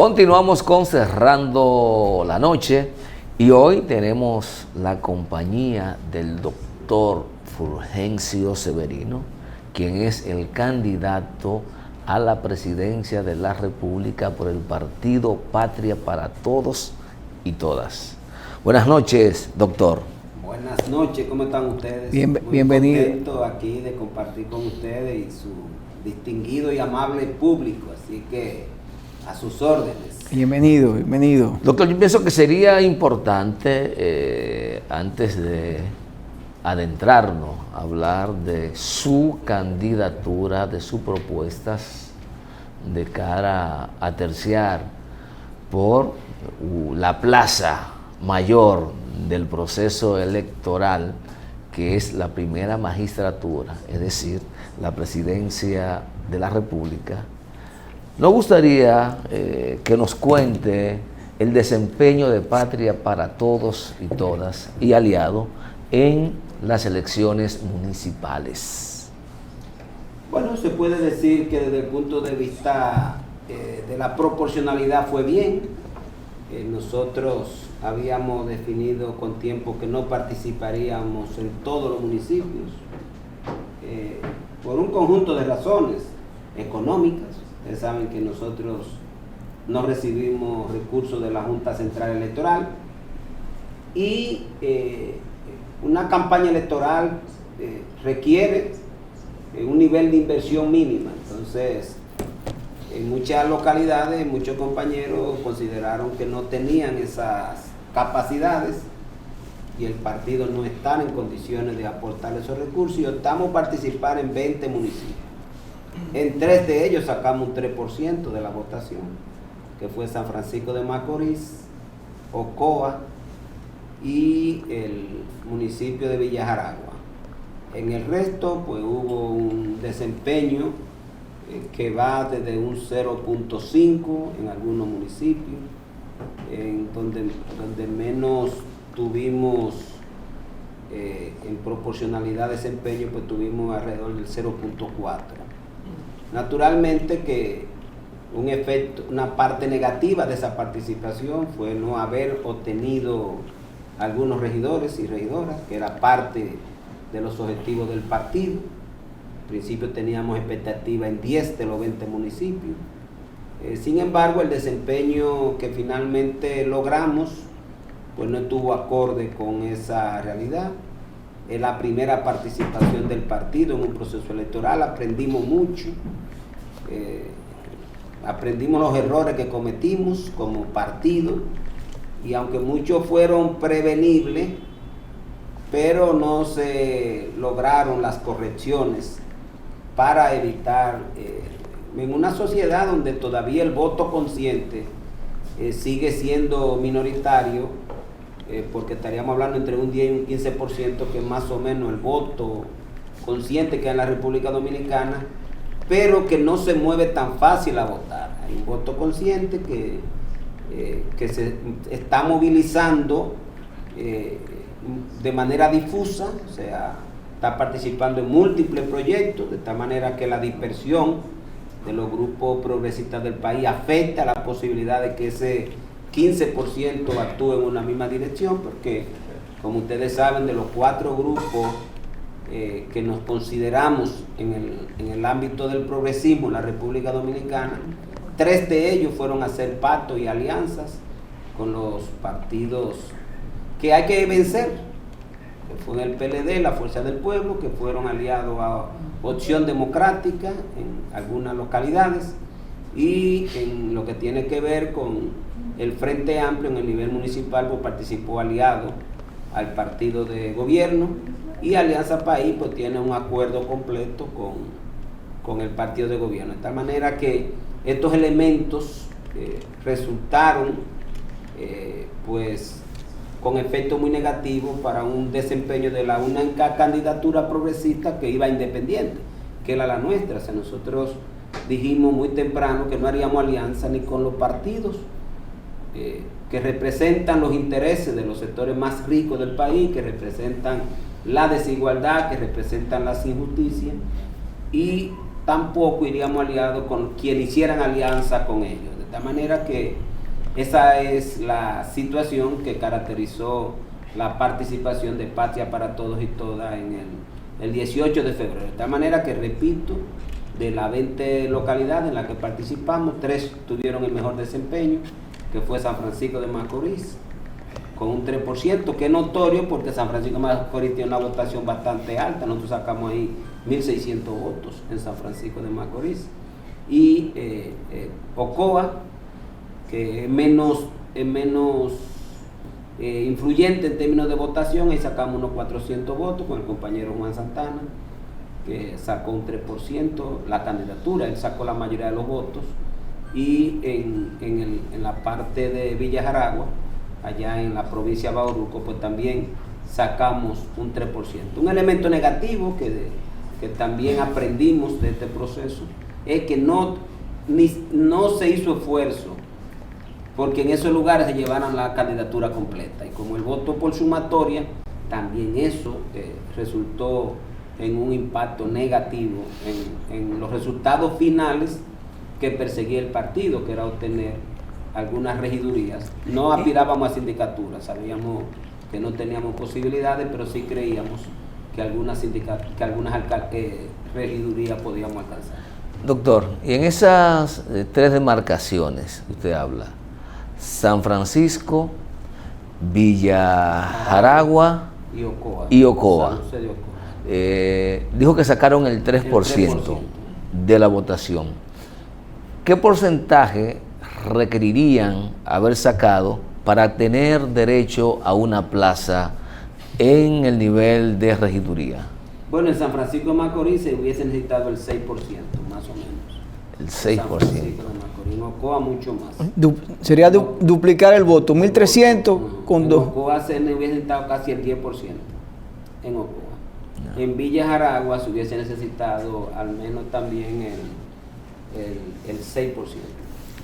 Continuamos con Cerrando la Noche y hoy tenemos la compañía del doctor Fulgencio Severino, quien es el candidato a la presidencia de la República por el partido Patria para Todos y Todas. Buenas noches, doctor. Buenas noches, ¿cómo están ustedes? Bienvenido. Muy contento aquí de compartir con ustedes y su distinguido y amable público, así que a sus órdenes. Bienvenido, bienvenido. Doctor, yo pienso que sería importante, antes de adentrarnos a hablar de su candidatura, de sus propuestas de cara a terciar por la plaza mayor del proceso electoral, que es la primera magistratura, es decir, la presidencia de la República. Nos gustaría que nos cuente el desempeño de Patria para Todos y Todas y aliado en las elecciones municipales. Bueno, se puede decir que desde el punto de vista de la proporcionalidad fue bien. Nosotros habíamos definido con tiempo que no participaríamos en todos los municipios por un conjunto de razones económicas. Ustedes saben que nosotros no recibimos recursos de la Junta Central Electoral y una campaña electoral requiere un nivel de inversión mínima. Entonces, en muchas localidades, muchos compañeros consideraron que no tenían esas capacidades y el partido no está en condiciones de aportar esos recursos y optamos participar en 20 municipios. En 3 de ellos sacamos un 3% de la votación, que fue San Francisco de Macorís, Ocoa y el municipio de Villa Jaragua. En el resto, pues hubo un desempeño que va desde un 0.5 en algunos municipios, en donde menos tuvimos en proporcionalidad de desempeño, pues tuvimos alrededor del 0.4. Naturalmente que un efecto, una parte negativa de esa participación fue no haber obtenido algunos regidores y regidoras, que era parte de los objetivos del partido. Al principio teníamos expectativa en 10 de los 20 municipios. Sin embargo, el desempeño que finalmente logramos pues no estuvo acorde con esa realidad. Es la primera participación del partido en un proceso electoral, aprendimos mucho, aprendimos los errores que cometimos como partido y aunque muchos fueron prevenibles, pero no se lograron las correcciones para evitar, en una sociedad donde todavía el voto consciente sigue siendo minoritario, porque estaríamos hablando entre un 10 y un 15%, que es más o menos el voto consciente que hay en la República Dominicana, pero que no se mueve tan fácil a votar. Hay un voto consciente que se está movilizando de manera difusa, o sea, está participando en múltiples proyectos, de tal manera que la dispersión de los grupos progresistas del país afecta la posibilidad de que ese 15% actúe en una misma dirección, porque como ustedes saben, de los 4 grupos que nos consideramos en el ámbito del progresismo en la República Dominicana, 3 de ellos fueron a hacer pactos y alianzas con los partidos que hay que vencer, que fue el PLD, la Fuerza del Pueblo, que fueron aliados a Opción Democrática en algunas localidades, y en lo que tiene que ver con el Frente Amplio en el nivel municipal, pues participó aliado al partido de gobierno, y Alianza País pues tiene un acuerdo completo con el partido de gobierno, de tal manera que estos elementos resultaron pues con efectos muy negativos para un desempeño de la única candidatura progresista que iba independiente, que era la nuestra. O sea, nosotros dijimos muy temprano que no haríamos alianza ni con los partidos que representan los intereses de los sectores más ricos del país, que representan la desigualdad, que representan las injusticias, y tampoco iríamos aliados con quienes hicieran alianza con ellos. De De tal manera que esa es la situación que caracterizó la participación de Patria para Todos y Todas en el 18 de febrero. De tal manera que, repito, de las 20 localidades en las que participamos, 3 tuvieron el mejor desempeño, que fue San Francisco de Macorís, con un 3%, que es notorio porque San Francisco de Macorís tiene una votación bastante alta. Nosotros sacamos ahí 1.600 votos en San Francisco de Macorís. Y Ocoa, que es menos influyente en términos de votación, ahí sacamos unos 400 votos con el compañero Juan Santana, que sacó un 3%, la candidatura, él sacó la mayoría de los votos. Y en la parte de Villa Jaragua, allá en la provincia de Bauruco, pues también sacamos un 3%. Un elemento negativo que también aprendimos de este proceso es que no se hizo esfuerzo porque en esos lugares se llevaran la candidatura completa, y como el voto por sumatoria, también eso resultó en un impacto negativo en los resultados finales que perseguía el partido, que era obtener algunas regidurías. No aspirábamos a sindicaturas, sabíamos que no teníamos posibilidades, pero sí creíamos que algunas regidurías podíamos alcanzar. Doctor, y en esas 3 demarcaciones que usted habla, San Francisco, Villa Jaragua y Ocoa, dijo que sacaron el 3% de la votación. ¿Qué porcentaje requerirían haber sacado para tener derecho a una plaza en el nivel de regiduría? Bueno, en San Francisco de Macorís se hubiese necesitado el 6%, más o menos. El 6%. San Francisco de Macorís, en Ocoa mucho más. Sería duplicar el voto, 1.300 con 2. En Ocoa se hubiese necesitado casi el 10%, en Ocoa. No. En Villa Jaragua se hubiese necesitado al menos también el 6%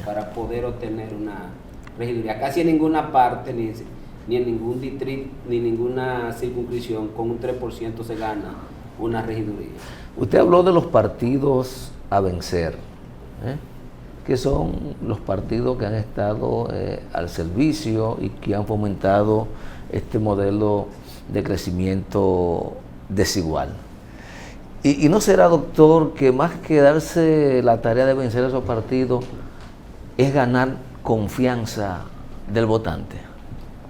para poder obtener una regiduría. Casi en ninguna parte, ni en ningún distrito, ni ninguna circunscripción, con un 3% se gana una regiduría. Usted habló de los partidos a vencer, que son los partidos que han estado al servicio y que han fomentado este modelo de crecimiento desigual. ¿Y no será, doctor, que más que darse la tarea de vencer a esos partidos es ganar confianza del votante?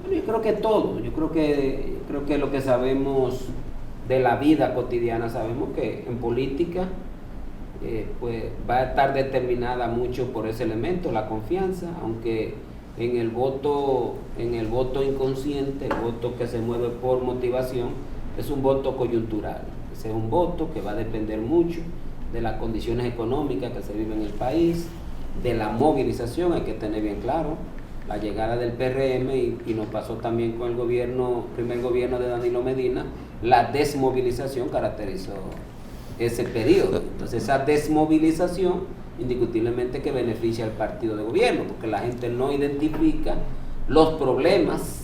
Bueno, yo creo que todo. Yo creo que lo que sabemos de la vida cotidiana, sabemos que en política pues va a estar determinada mucho por ese elemento, la confianza, aunque en el voto inconsciente, el voto que se mueve por motivación, es un voto coyuntural. Ese es un voto que va a depender mucho de las condiciones económicas que se viven en el país, de la movilización. Hay que tener bien claro la llegada del PRM y nos pasó también con el primer gobierno de Danilo Medina. La desmovilización caracterizó ese periodo. Entonces esa desmovilización indiscutiblemente que beneficia al partido de gobierno, porque la gente no identifica los problemas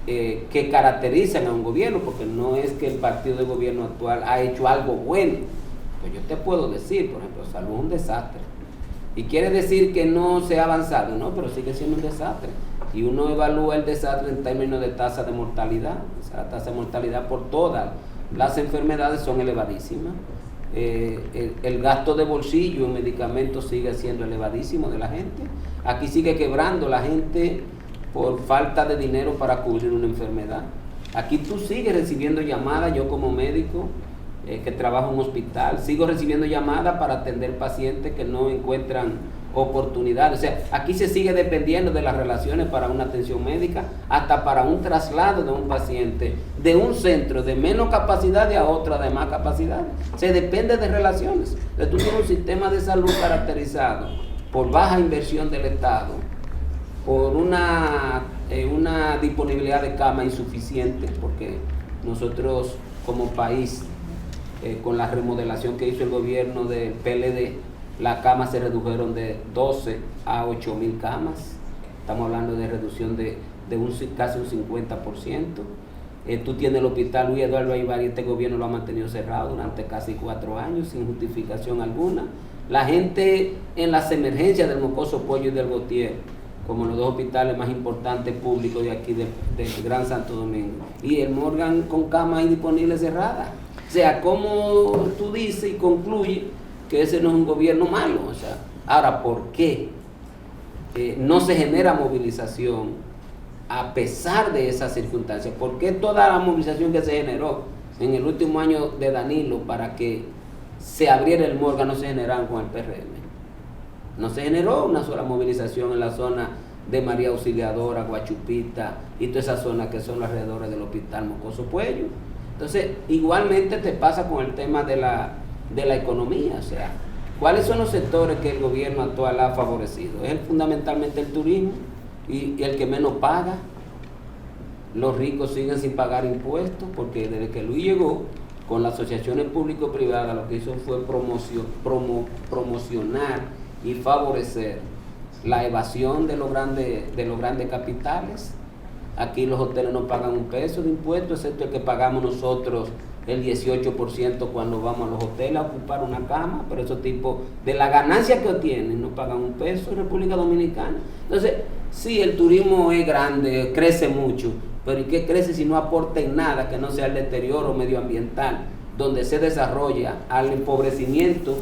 que caracterizan a un gobierno, porque no es que el partido de gobierno actual ha hecho algo bueno. Pues yo te puedo decir, por ejemplo, Salud es un desastre. Y quiere decir que no se ha avanzado, no, pero sigue siendo un desastre. Y uno evalúa el desastre en términos de tasa de mortalidad. O sea, la tasa de mortalidad por todas las enfermedades son elevadísimas. El gasto de bolsillo en medicamentos sigue siendo elevadísimo de la gente. Aquí sigue quebrando la gente por falta de dinero para cubrir una enfermedad. Aquí tú sigues recibiendo llamadas, yo como médico que trabajo en un hospital, sigo recibiendo llamadas para atender pacientes que no encuentran oportunidades. O sea, aquí se sigue dependiendo de las relaciones para una atención médica, hasta para un traslado de un paciente de un centro de menos capacidad a otro de más capacidad. Se depende de relaciones. Entonces tú tienes un sistema de salud caracterizado por baja inversión del Estado, por una disponibilidad de cama insuficiente, porque nosotros como país, con la remodelación que hizo el gobierno del PLD, las camas se redujeron de 12 a 8.000 camas. Estamos hablando de reducción de casi un 50%. Tú tienes el hospital Luis Eduardo Aybar y este gobierno lo ha mantenido cerrado durante casi 4 años sin justificación alguna. La gente en las emergencias del Mocoso Pollo y del Gautier, como los dos hospitales más importantes públicos de aquí del Gran Santo Domingo, y el Morgan con cama ahí disponible cerrada. O sea, como tú dices y concluye que ese no es un gobierno malo. O sea, ahora, ¿por qué no se genera movilización a pesar de esas circunstancias? ¿Por qué toda la movilización que se generó en el último año de Danilo para que se abriera el Morgan no se generaron con el PRM? No se generó una sola movilización en la zona de María Auxiliadora, Guachupita y todas esas zonas que son alrededor del hospital Mocoso Puello. Entonces, igualmente te pasa con el tema de la economía. O sea, ¿cuáles son los sectores que el gobierno actual ha favorecido? Es fundamentalmente el turismo y el que menos paga. Los ricos siguen sin pagar impuestos porque desde que Luis llegó con las asociaciones público-privadas lo que hizo fue promocionar y favorecer la evasión de los grandes capitales. Aquí los hoteles no pagan un peso de impuestos, excepto el que pagamos nosotros el 18% cuando vamos a los hoteles a ocupar una cama, pero esos tipos de la ganancia que obtienen no pagan un peso en República Dominicana. Entonces, sí, el turismo es grande, crece mucho, pero ¿y qué crece si no aporta en nada que no sea el deterioro medioambiental, donde se desarrolla al empobrecimiento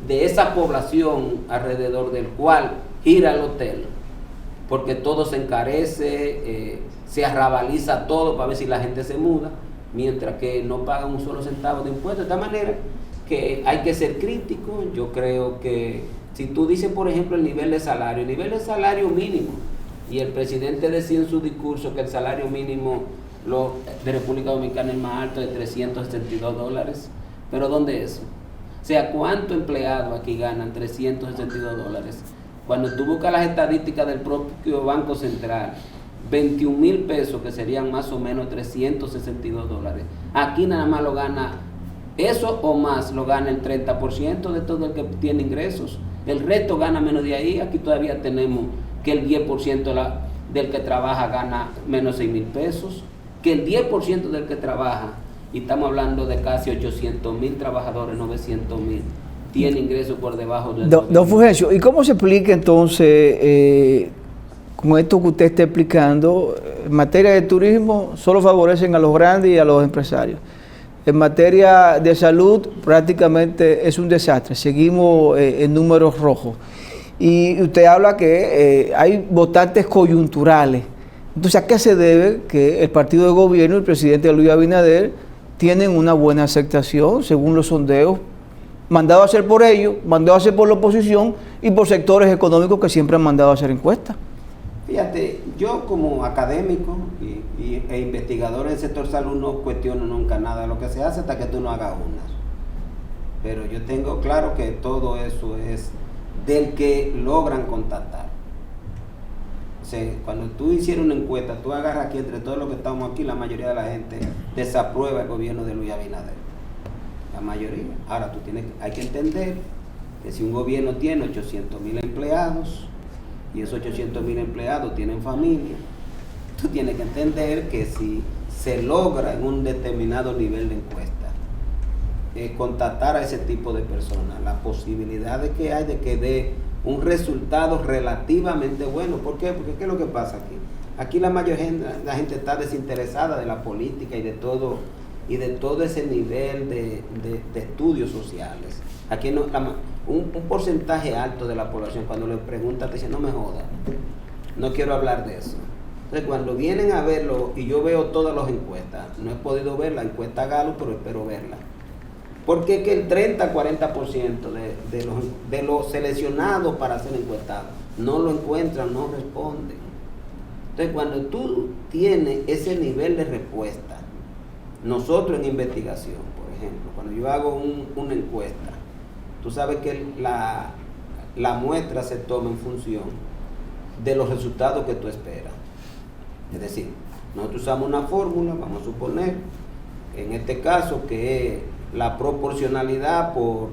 de esa población alrededor del cual gira el hotel? Porque todo se encarece, se arrabaliza todo para ver si la gente se muda, mientras que no pagan un solo centavo de impuestos. De esta manera que hay que ser crítico. Yo creo que si tú dices, por ejemplo, el nivel de salario mínimo, y el presidente decía en su discurso que el salario mínimo de República Dominicana es más alto, de $372, pero ¿dónde es eso? O sea, ¿cuántos empleados aquí ganan $362? Cuando tú buscas las estadísticas del propio Banco Central, 21,000 pesos, que serían más o menos $362. Aquí nada más lo gana eso o más, lo gana el 30% de todo el que tiene ingresos. El resto gana menos de ahí. Aquí todavía tenemos que el 10% del que trabaja gana menos 6,000 pesos, que el 10% del que trabaja, y estamos hablando de casi 800,000 trabajadores, 900,000, tiene ingresos por debajo del... Don Fulgencio, ¿y cómo se explica entonces, con esto que usted está explicando, en materia de turismo solo favorecen a los grandes y a los empresarios? En materia de salud prácticamente es un desastre, seguimos en números rojos. Y usted habla que hay votantes coyunturales. Entonces, ¿a qué se debe que el partido de gobierno y el presidente Luis Abinader tienen una buena aceptación, según los sondeos, mandado a hacer por ellos, mandado a hacer por la oposición y por sectores económicos que siempre han mandado a hacer encuestas? Fíjate, yo como académico e investigador en el sector salud no cuestiono nunca nada de lo que se hace hasta que tú no hagas unas. Pero yo tengo claro que todo eso es del que logran contactar. O sea, cuando tú hicieras una encuesta, tú agarras aquí entre todos los que estamos aquí, la mayoría de la gente desaprueba el gobierno de Luis Abinader. La mayoría. Ahora hay que entender que si un gobierno tiene 800,000 empleados y esos 800,000 empleados tienen familia, tú tienes que entender que si se logra en un determinado nivel de encuesta contactar a ese tipo de personas, la posibilidad de que hay de que dé un resultado relativamente bueno. ¿Por qué? Porque ¿qué es lo que pasa aquí? Aquí la gente está desinteresada de la política y de todo ese nivel de estudios sociales. Aquí no, un porcentaje alto de la población, cuando le preguntan, te dice, no me jodas, no quiero hablar de eso. Entonces, cuando vienen a verlo, y yo veo todas las encuestas, no he podido ver la encuesta Gallup, pero espero verla. Porque es que el 30-40% de los seleccionados para ser encuestados no lo encuentran, no responden. Entonces, cuando tú tienes ese nivel de respuesta, nosotros en investigación, por ejemplo, cuando yo hago una encuesta, tú sabes que la muestra se toma en función de los resultados que tú esperas. Es decir, nosotros usamos una fórmula, vamos a suponer, en este caso, que es la proporcionalidad por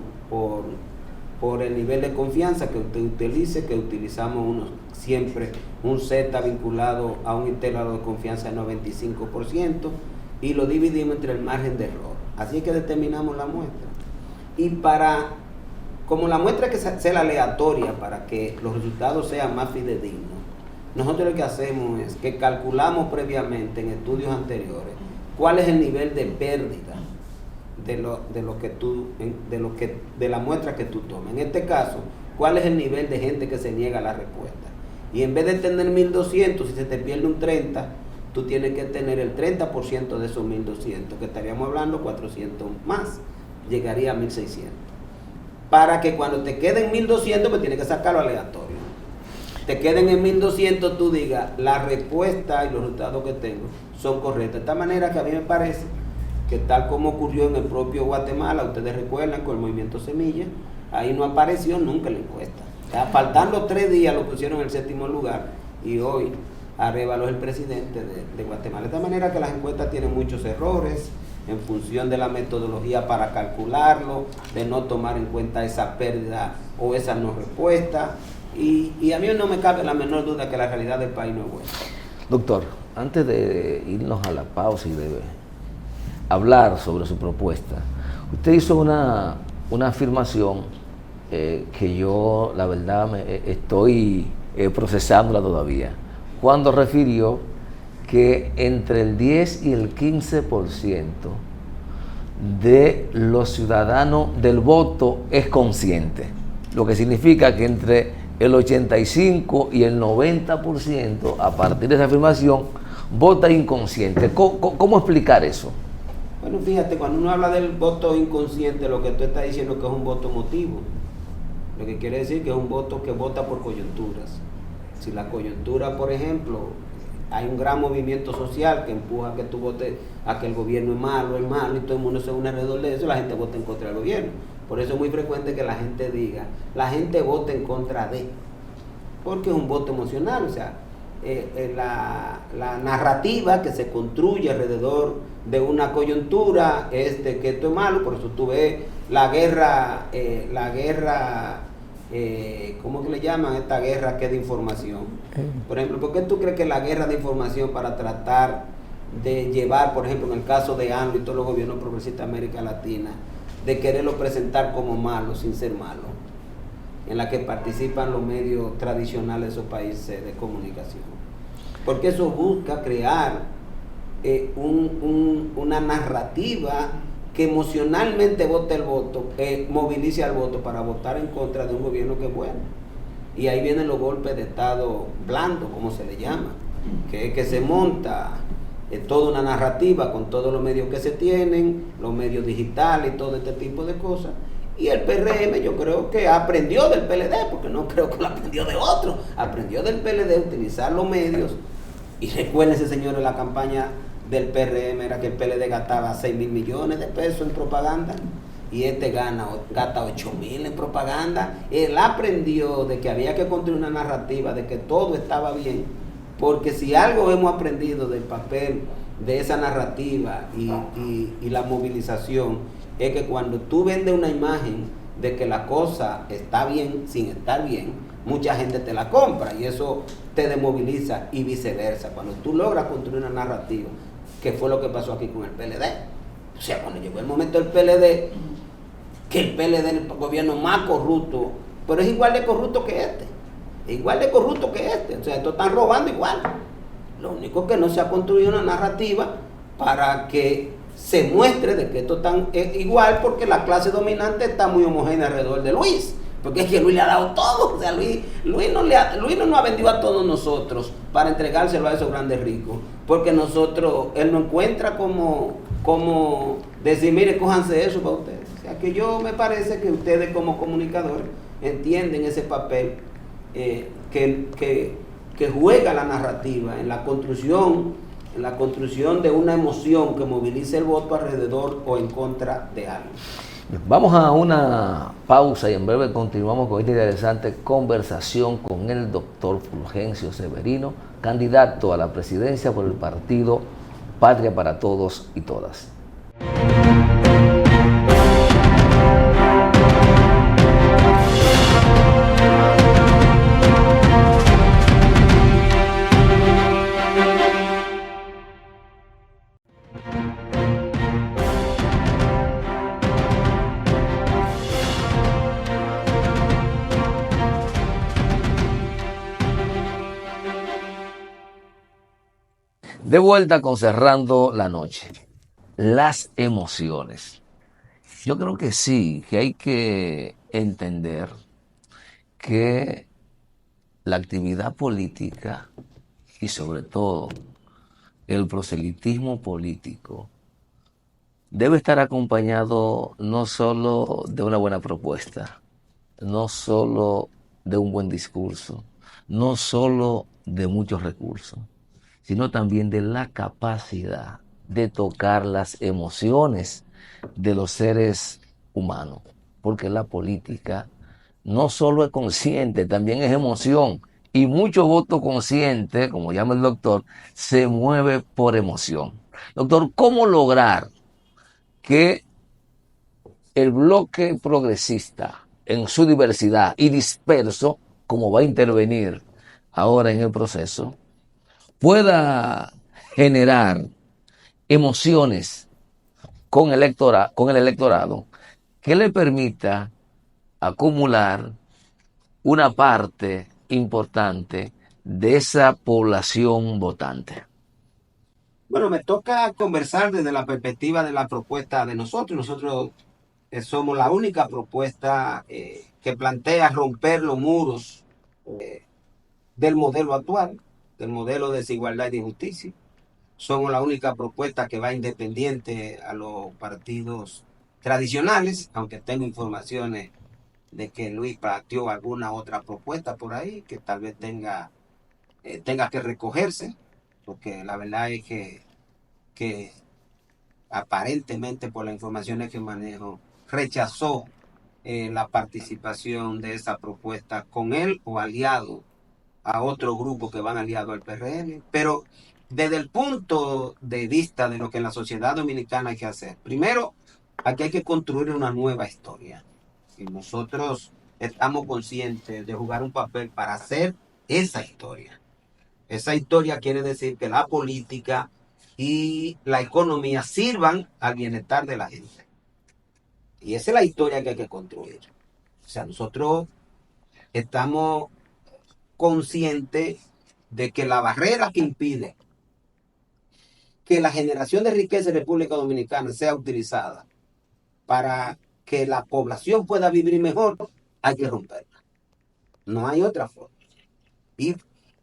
el nivel de confianza que usted utilice, que utilizamos siempre un Z vinculado a un intervalo de confianza de 95%, y lo dividimos entre el margen de error. Así es que determinamos la muestra. Y para como la muestra que sea aleatoria para que los resultados sean más fidedignos, nosotros lo que hacemos es que calculamos previamente en estudios anteriores cuál es el nivel de pérdida de la muestra que tú tomas. En este caso, cuál es el nivel de gente que se niega a la respuesta. Y en vez de tener 1.200, si se te pierde un 30, tú tienes que tener el 30% de esos 1.200, que estaríamos hablando 400 más, llegaría a 1.600. Para que cuando te queden 1.200, pues tienes que sacarlo aleatorio. Te queden en 1.200, tú digas, la respuesta y los resultados que tengo son correctos. De esta manera que a mí me parece que tal como ocurrió en el propio Guatemala, ustedes recuerdan con el movimiento Semilla, ahí no apareció nunca la encuesta. O sea, faltando 3 días lo pusieron en el 7º lugar y hoy Arévalo es el presidente de Guatemala. De esta manera que las encuestas tienen muchos errores en función de la metodología para calcularlo, de no tomar en cuenta esa pérdida o esa no respuesta. Y a mí no me cabe la menor duda que la realidad del país no es buena. Doctor, antes de irnos a la pausa y de hablar sobre su propuesta, usted hizo una afirmación que yo, la verdad, estoy procesándola todavía, cuando refirió que entre el 10 y el 15% de los ciudadanos del voto es consciente, lo que significa que entre el 85 y el 90% a partir de esa afirmación vota inconsciente. ¿Cómo explicar eso? Bueno, fíjate, cuando uno habla del voto inconsciente, lo que tú estás diciendo es que es un voto emotivo. Lo que quiere decir que es un voto que vota por coyunturas. Si la coyuntura, por ejemplo, hay un gran movimiento social que empuja a que tú votes a que el gobierno es malo, y todo el mundo se une alrededor de eso, la gente vota en contra del gobierno. Por eso es muy frecuente que la gente diga, la gente vota en contra de, porque es un voto emocional. O sea, la narrativa que se construye alrededor de una coyuntura es de que esto es malo. Por eso tú ves la guerra, ¿cómo que le llaman esta guerra que es de información? Por ejemplo, ¿por qué tú crees que la guerra de información para tratar de llevar, por ejemplo, en el caso de AMLO y todos los gobiernos progresistas de América Latina, de quererlo presentar como malo sin ser malo, en la que participan los medios tradicionales de esos países de comunicación? Porque eso busca crear una narrativa que emocionalmente vote el voto, movilice al voto para votar en contra de un gobierno que es bueno. Y ahí vienen los golpes de Estado blando, como se le llama, que se monta toda una narrativa con todos los medios que se tienen, los medios digitales y todo este tipo de cosas. Y el PRM yo creo que aprendió del PLD, porque no creo que lo aprendió de otro, aprendió del PLD a utilizar los medios. Y recuérdense, señores, la campaña del PRM era que el PLD gastaba 6.000 millones de pesos en propaganda y gasta 8.000 en propaganda. Él aprendió de que había que construir una narrativa de que todo estaba bien, porque si algo hemos aprendido del papel de esa narrativa y la movilización, es que cuando tú vendes una imagen de que la cosa está bien sin estar bien, mucha gente te la compra y eso te desmoviliza, y viceversa. Cuando tú logras construir una narrativa, que fue lo que pasó aquí con el PLD. O sea, cuando llegó el momento del PLD, que el PLD es el gobierno más corrupto, pero es igual de corrupto que este. Es igual de corrupto que este. O sea, estos están robando igual. Lo único que no se ha construido una narrativa para que se muestre de que esto tan igual, porque la clase dominante está muy homogénea alrededor de Luis. Porque es que Luis le ha dado todo. O sea, Luis no nos ha vendido a todos nosotros para entregárselo a esos grandes ricos. Porque él no encuentra como decir, mire, cójanse eso para ustedes. O sea, que yo me parece que ustedes como comunicadores entienden ese papel que juega la narrativa en la construcción de una emoción que movilice el voto alrededor o en contra de algo. Vamos a una pausa y en breve continuamos con esta interesante conversación con el doctor Fulgencio Severino, candidato a la presidencia por el partido Patria para Todos y Todas. De vuelta con Cerrando la Noche. Las emociones. Yo creo que sí, que hay que entender que la actividad política y sobre todo el proselitismo político debe estar acompañado no solo de una buena propuesta, no solo de un buen discurso, no solo de muchos recursos, sino también de la capacidad de tocar las emociones de los seres humanos. Porque la política no solo es consciente, también es emoción. Y mucho voto consciente, como llama el doctor, se mueve por emoción. Doctor, ¿cómo lograr que el bloque progresista en su diversidad y disperso, como va a intervenir ahora en el proceso, pueda generar emociones con el electorado que le permita acumular una parte importante de esa población votante? Bueno, me toca conversar desde la perspectiva de la propuesta de nosotros. Nosotros somos la única propuesta que plantea romper los muros del modelo actual, del modelo de desigualdad y de injusticia. Somos la única propuesta que va independiente a los partidos tradicionales, aunque tengo informaciones de que Luis planteó alguna otra propuesta por ahí que tal vez tenga que recogerse, porque la verdad es que aparentemente por las informaciones que manejo rechazó la participación de esa propuesta con él o aliado a otro grupo que van aliado al PRM. Pero desde el punto de vista de lo que en la sociedad dominicana hay que hacer, primero, aquí hay que construir una nueva historia. Y nosotros estamos conscientes de jugar un papel para hacer esa historia. Esa historia quiere decir que la política y la economía sirvan al bienestar de la gente. Y esa es la historia que hay que construir. O sea, nosotros estamos conscientes de que la barrera que impide que la generación de riqueza en República Dominicana sea utilizada para que la población pueda vivir mejor, hay que romperla. No hay otra forma.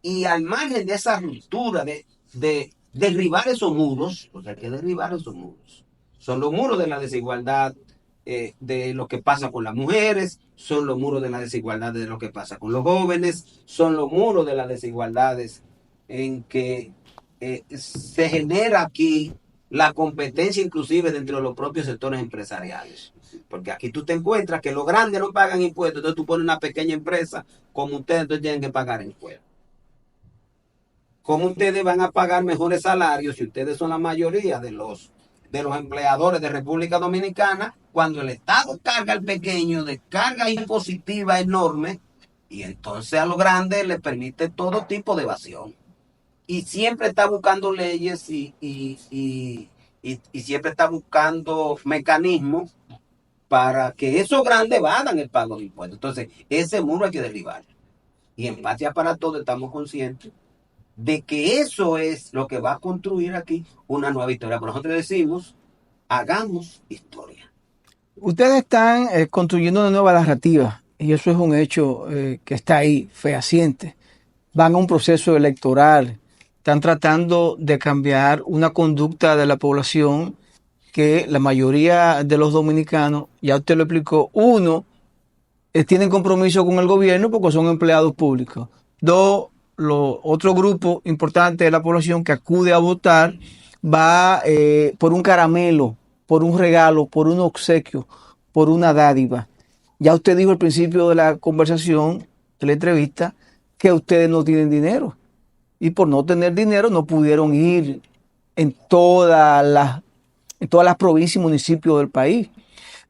Y al margen de esa ruptura, de derribar esos muros, porque hay que derribar esos muros. Son los muros de la desigualdad de lo que pasa con las mujeres, son los muros de la desigualdad de lo que pasa con los jóvenes, son los muros de las desigualdades en que se genera aquí la competencia inclusive dentro de los propios sectores empresariales. Porque aquí tú te encuentras que los grandes no pagan impuestos, entonces tú pones una pequeña empresa como ustedes, entonces tienen que pagar impuestos. ¿Cómo ustedes van a pagar mejores salarios si ustedes son la mayoría de los empleadores de República Dominicana cuando el Estado carga al pequeño de carga impositiva enorme y entonces a los grandes les permite todo tipo de evasión? Y siempre está buscando leyes y siempre está buscando mecanismos para que esos grandes evadan el pago de impuestos. Entonces, ese muro hay que derribar. Y en Patria para Todos estamos conscientes de que eso es lo que va a construir aquí una nueva historia. Pero nosotros decimos, hagamos historia. Ustedes están construyendo una nueva narrativa y eso es un hecho que está ahí, fehaciente. Van a un proceso electoral, están tratando de cambiar una conducta de la población que la mayoría de los dominicanos, ya usted lo explicó, uno, tienen compromiso con el gobierno porque son empleados públicos. Dos, otro grupo importante de la población que acude a votar va por un caramelo, por un regalo, por un obsequio, por una dádiva. Ya usted dijo al principio de la conversación, de la entrevista, que ustedes no tienen dinero. Y por no tener dinero no pudieron ir en todas las provincias y municipios del país.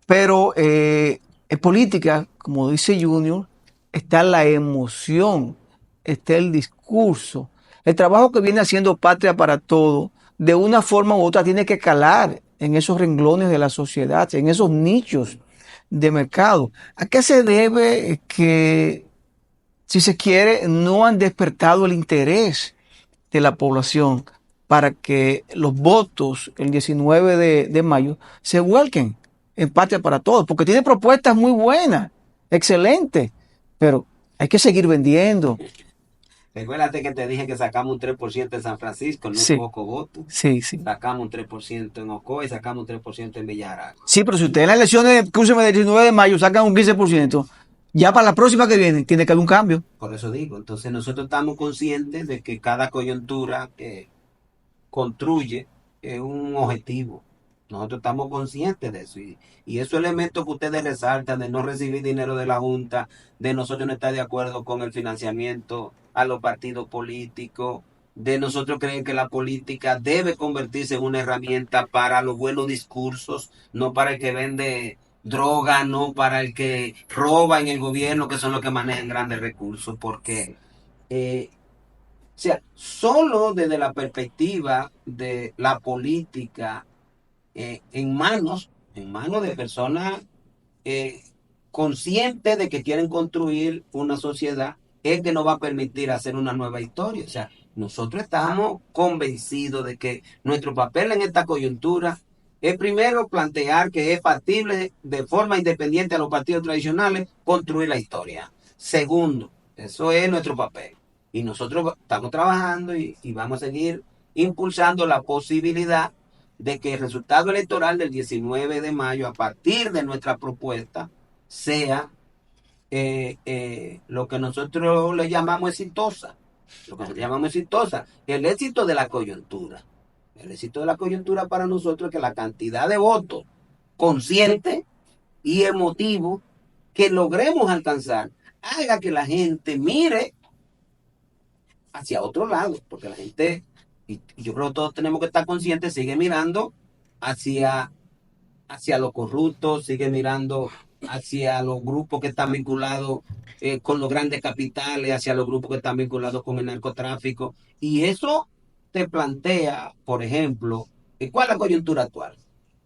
Pero en política, como dice Junior, está la emoción, está el discurso. El trabajo que viene haciendo Patria para Todos, de una forma u otra, tiene que calar en esos renglones de la sociedad, en esos nichos de mercado. ¿A qué se debe que, si se quiere, no han despertado el interés de la población para que los votos el 19 de mayo se vuelquen en Patria para Todos, porque tiene propuestas muy buenas, excelentes, pero hay que seguir vendiendo. Recuérdate que te dije que sacamos un 3% en San Francisco, no es Sí, poco voto. sí, sí. Sacamos un 3% en Ocoa y sacamos un 3% en Villarreal. Sí, pero si usted en las elecciones, escúcheme, del 19 de mayo sacan un 15%, ya para la próxima que viene tiene que haber un cambio. Por eso digo, entonces nosotros estamos conscientes de que cada coyuntura que construye un objetivo. Nosotros estamos conscientes de eso. Y esos elementos que ustedes resaltan de no recibir dinero de la Junta, de nosotros no estar de acuerdo con el financiamiento a los partidos políticos, de nosotros creer que la política debe convertirse en una herramienta para los buenos discursos, no para el que vende droga, no para el que roba en el gobierno, que son los que manejan grandes recursos, porque o sea, solo desde la perspectiva de la política en manos de personas eh, conscientes de que quieren construir una sociedad, es que nos va a permitir hacer una nueva historia. O sea, nosotros estamos convencidos de que nuestro papel en esta coyuntura es primero plantear que es factible de forma independiente a los partidos tradicionales construir la historia. Segundo, eso es nuestro papel. Y nosotros estamos trabajando y vamos a seguir impulsando la posibilidad de que el resultado electoral del 19 de mayo, a partir de nuestra propuesta, sea lo que nosotros le llamamos exitosa. Lo que nosotros llamamos exitosa. El éxito de la coyuntura. El éxito de la coyuntura para nosotros es que la cantidad de votos consciente y emotivo que logremos alcanzar haga que la gente mire hacia otro lado, porque la gente, y yo creo que todos tenemos que estar conscientes, sigue mirando hacia, hacia lo corrupto, sigue mirando hacia los grupos que están vinculados con los grandes capitales, hacia los grupos que están vinculados con el narcotráfico. Y eso te plantea, por ejemplo, ¿cuál es la coyuntura actual?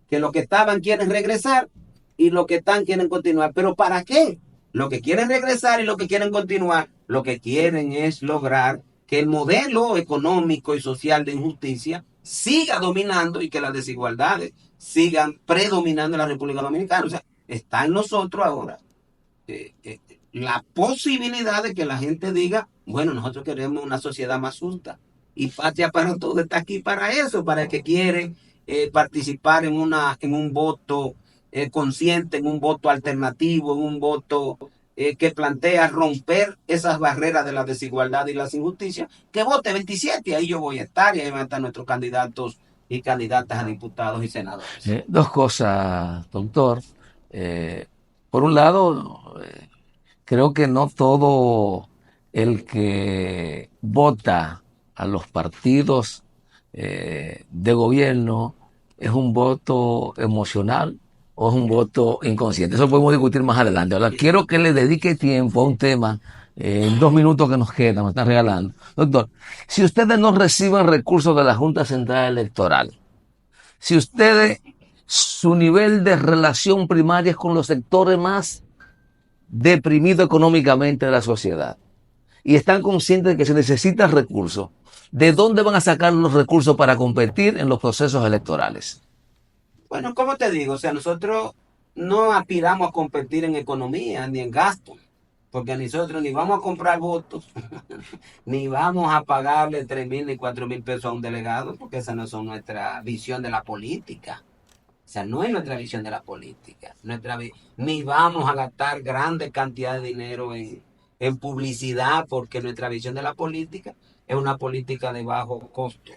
Que los que estaban quieren regresar y los que están quieren continuar. ¿Pero para qué? Los que quieren regresar y los que quieren continuar, lo que quieren es lograr que el modelo económico y social de injusticia siga dominando y que las desigualdades sigan predominando en la República Dominicana. O sea, está en nosotros ahora la posibilidad de que la gente diga, bueno, nosotros queremos una sociedad más justa. Y Patria para Todos está aquí para eso, para el que quiere participar en un voto consciente, en un voto alternativo, en un voto que plantea romper esas barreras de la desigualdad y las injusticias, que vote 27, y ahí yo voy a estar, y ahí van a estar nuestros candidatos y candidatas a diputados y senadores. Dos cosas, doctor. Eh, por un lado, creo que no todo el que vota a los partidos de gobierno es un voto emocional o es un voto inconsciente. Eso podemos discutir más adelante. Ahora, quiero que le dedique tiempo a un tema en 2 minutos que nos quedan, me están regalando. Doctor, si ustedes no reciben recursos de la Junta Central Electoral, si ustedes, su nivel de relación primaria es con los sectores más deprimidos económicamente de la sociedad, y están conscientes de que se necesitan recursos, ¿de dónde van a sacar los recursos para competir en los procesos electorales? Bueno, como te digo, o sea, nosotros no aspiramos a competir en economía ni en gasto, porque nosotros ni vamos a comprar votos, ni vamos a pagarle 3,000 ni 4,000 pesos a un delegado, porque esa no es nuestra visión de la política. O sea, no es nuestra visión de la política. Ni vamos a gastar grandes cantidades de dinero en publicidad, porque nuestra visión de la política es una política de bajo costo.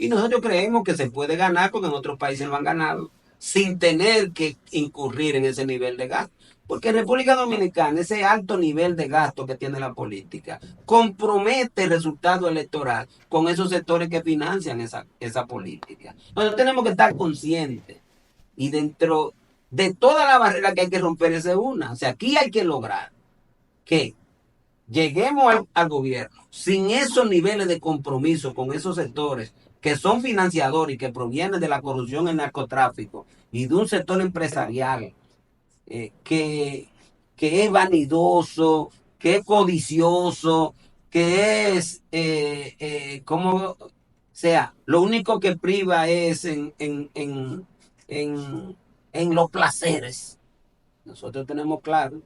Y nosotros creemos que se puede ganar, porque en otros países lo han ganado, sin tener que incurrir en ese nivel de gasto. Porque en República Dominicana, ese alto nivel de gasto que tiene la política, compromete el resultado electoral con esos sectores que financian esa política. Nosotros tenemos que estar conscientes. Y dentro de toda la barrera que hay que romper, esa es una. O sea, aquí hay que lograr que lleguemos al gobierno sin esos niveles de compromiso con esos sectores que son financiadores y que provienen de la corrupción y el narcotráfico y de un sector empresarial que es vanidoso, que es codicioso, que es como sea, lo único que priva es en los placeres. Nosotros tenemos claro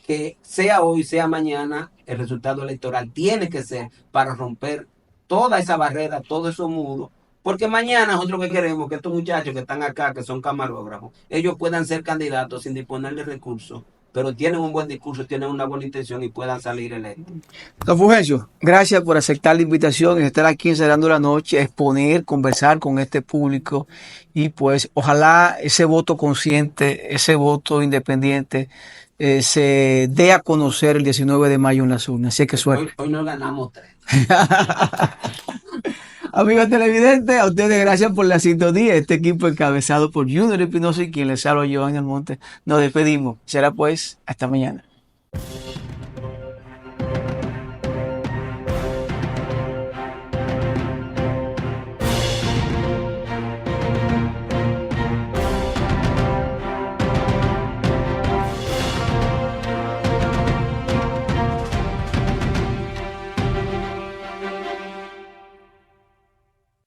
que sea hoy, sea mañana, el resultado electoral tiene que ser para romper toda esa barrera, todos esos muros, porque mañana nosotros que queremos que estos muchachos que están acá, que son camarógrafos, ellos puedan ser candidatos sin disponer de recursos, pero tienen un buen discurso, tienen una buena intención y puedan salir electos. Don Fulgencio, gracias por aceptar la invitación y estar aquí encerrando la noche, exponer, conversar con este público y pues ojalá ese voto consciente, ese voto independiente se dé a conocer el 19 de mayo en las urnas. Así que suerte. Hoy nos ganamos 3. Amigos televidentes, a ustedes gracias por la sintonía. Este equipo encabezado por Junior Espinosa y quien les habla, Giovanni Almonte. Nos despedimos. Será pues hasta mañana.